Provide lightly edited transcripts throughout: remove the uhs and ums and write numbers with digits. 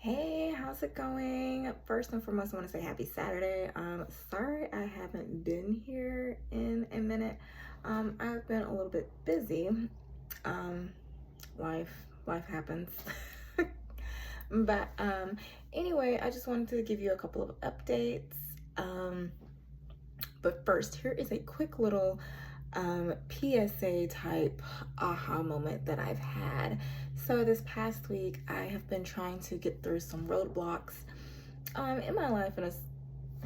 Hey, how's it going? First and foremost, I want to say happy Saturday. Sorry I haven't been here in a minute. I've been a little bit busy. Um, life happens. But anyway, I just wanted to give you a couple of updates. But first, here is a quick little PSA type aha moment that I've had. So this past week, I have been trying to get through some roadblocks in my life in a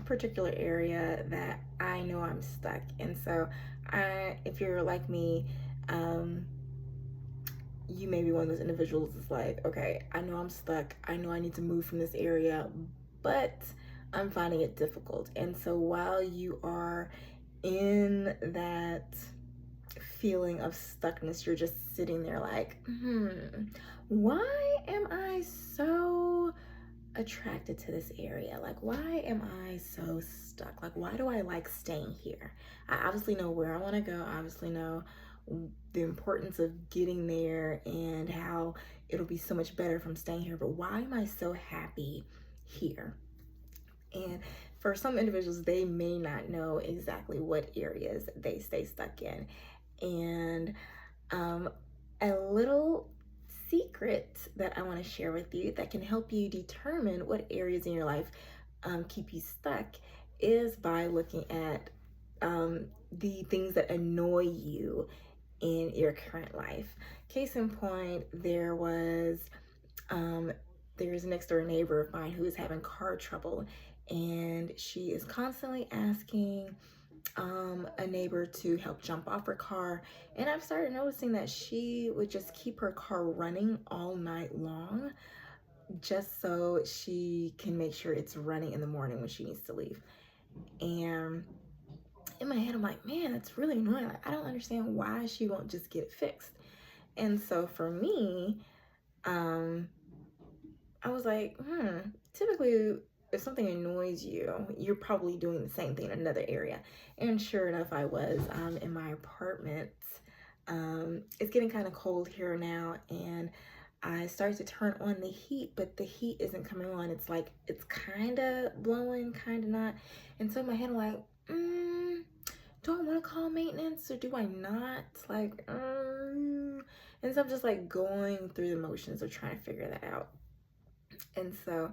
particular area that I know I'm stuck. And so if you're like me, you may be one of those individuals that's like, okay, I know I'm stuck. I know I need to move from this area, but I'm finding it difficult. And so while you are in that feeling of stuckness, you're just sitting there like, why am I so attracted to this area? Like, why am I so stuck? Like, why do I like staying here? I obviously know where I want to go. I obviously know the importance of getting there and how it'll be so much better from staying here. But why am I so happy here? And for some individuals, they may not know exactly what areas they stay stuck in. And a little secret that I want to share with you that can help you determine what areas in your life keep you stuck is by looking at the things that annoy you in your current life. Case in point, there's a next door neighbor of mine who is having car trouble, and she is constantly asking a neighbor to help jump off her car. And I've started noticing that she would just keep her car running all night long just so she can make sure it's running in the morning when she needs to leave. And in my head, I'm like, man, that's really annoying. Like, I don't understand why she won't just get it fixed. And so for me, I was like, typically if something annoys you, you're probably doing the same thing in another area. And sure enough, I was in my apartment. It's getting kind of cold here now, and I started to turn on the heat, but the heat isn't coming on. It's like, it's kind of blowing, kind of not. And so in my head, I'm like, do I want to call maintenance or do I not? Like, and so I'm just like going through the motions of trying to figure that out. And so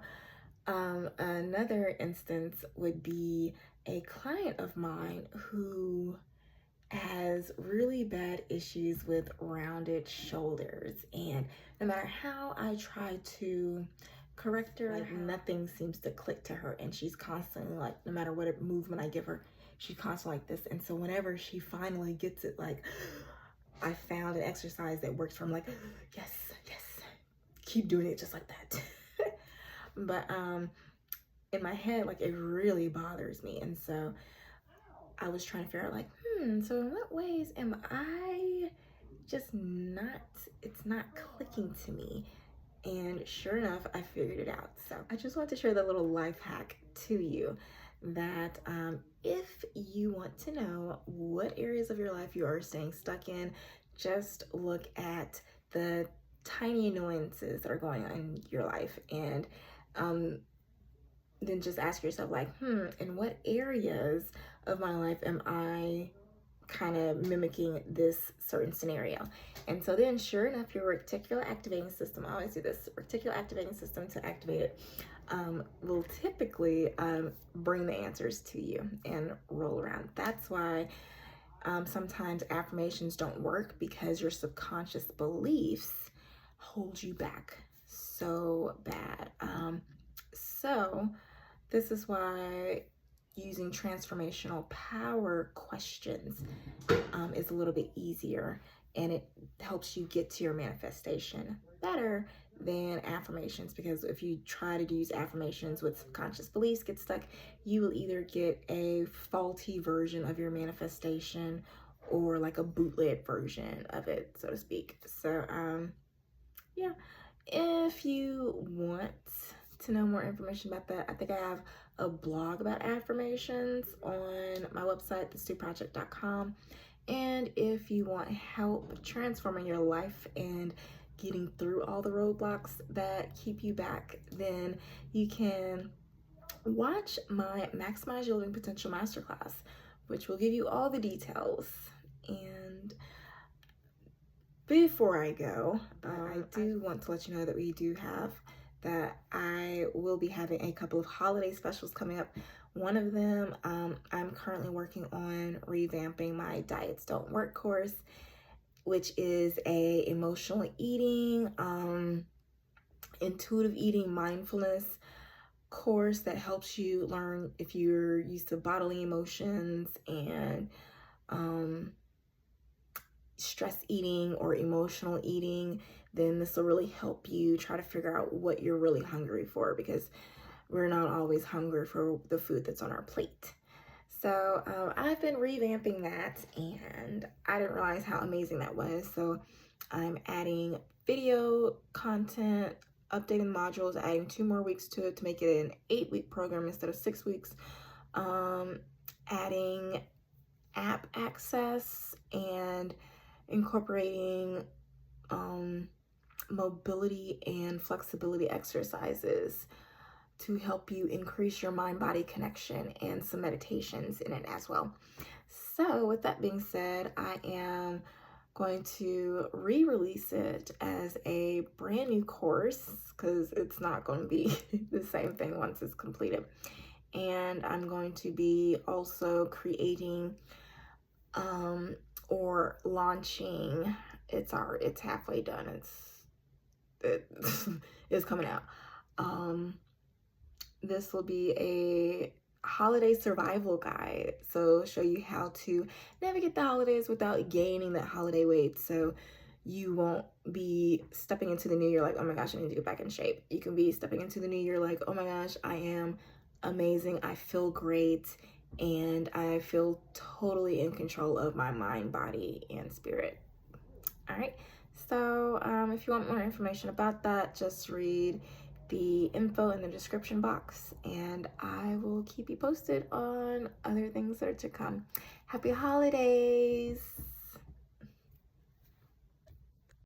another instance would be a client of mine who has really bad issues with rounded shoulders, and no matter how I try to correct her, like nothing seems to click to her, and she's constantly like, no matter what movement I give her, she's constantly like this. And so whenever she finally gets it, like, I found an exercise that works for him, like, yes, keep doing it just like that. But in my head, like, it really bothers me. And so I was trying to figure out, like, so in what ways am I just not, it's not clicking to me? And sure enough, I figured it out. So I just want to share that little life hack to you that if you want to know what areas of your life you are staying stuck in, just look at the tiny annoyances that are going on in your life, and then just ask yourself, like, in what areas of my life am I kind of mimicking this certain scenario? And so then sure enough, your reticular activating system, I always do this, reticular activating system to activate it, will typically bring the answers to you and roll around. That's why sometimes affirmations don't work, because your subconscious beliefs hold you back so bad. So this is why using transformational power questions is a little bit easier, and it helps you get to your manifestation better than affirmations. Because if you try to use affirmations with subconscious beliefs, get stuck, you will either get a faulty version of your manifestation or like a bootleg version of it, so to speak. So yeah, if you want to know more information about that, I think I have a blog about affirmations on my website, thestewproject.com. And if you want help transforming your life and getting through all the roadblocks that keep you back, then you can watch my Maximize Your Living Potential Masterclass, which will give you all the details. And before I go, I do want to let you know that I will be having a couple of holiday specials coming up. One of them, I'm currently working on revamping my Diets Don't Work course, which is a emotional eating, intuitive eating, mindfulness course that helps you learn if you're used to bottling emotions and stress eating or emotional eating, then this will really help you try to figure out what you're really hungry for, because we're not always hungry for the food that's on our plate. So I've been revamping that, and I didn't realize how amazing that was. So I'm adding video content, updating modules, adding 2 more weeks to it to make it an 8-week program instead of 6 weeks. Adding app access and incorporating mobility and flexibility exercises to help you increase your mind-body connection, and some meditations in it as well. So with that being said, I am going to re-release it as a brand new course, because it's not going to be the same thing once it's completed. And I'm going to be also creating or launching, it's halfway done, it's coming out. This will be a holiday survival guide, so show you how to navigate the holidays without gaining that holiday weight, so you won't be stepping into the new year like, oh my gosh, I need to get back in shape. You can be stepping into the new year like, oh my gosh, I am amazing, I feel great, and I feel totally in control of my mind, body, and spirit. All right, so if you want more information about that, just read the info in the description box, and I will keep you posted on other things that are to come. Happy holidays!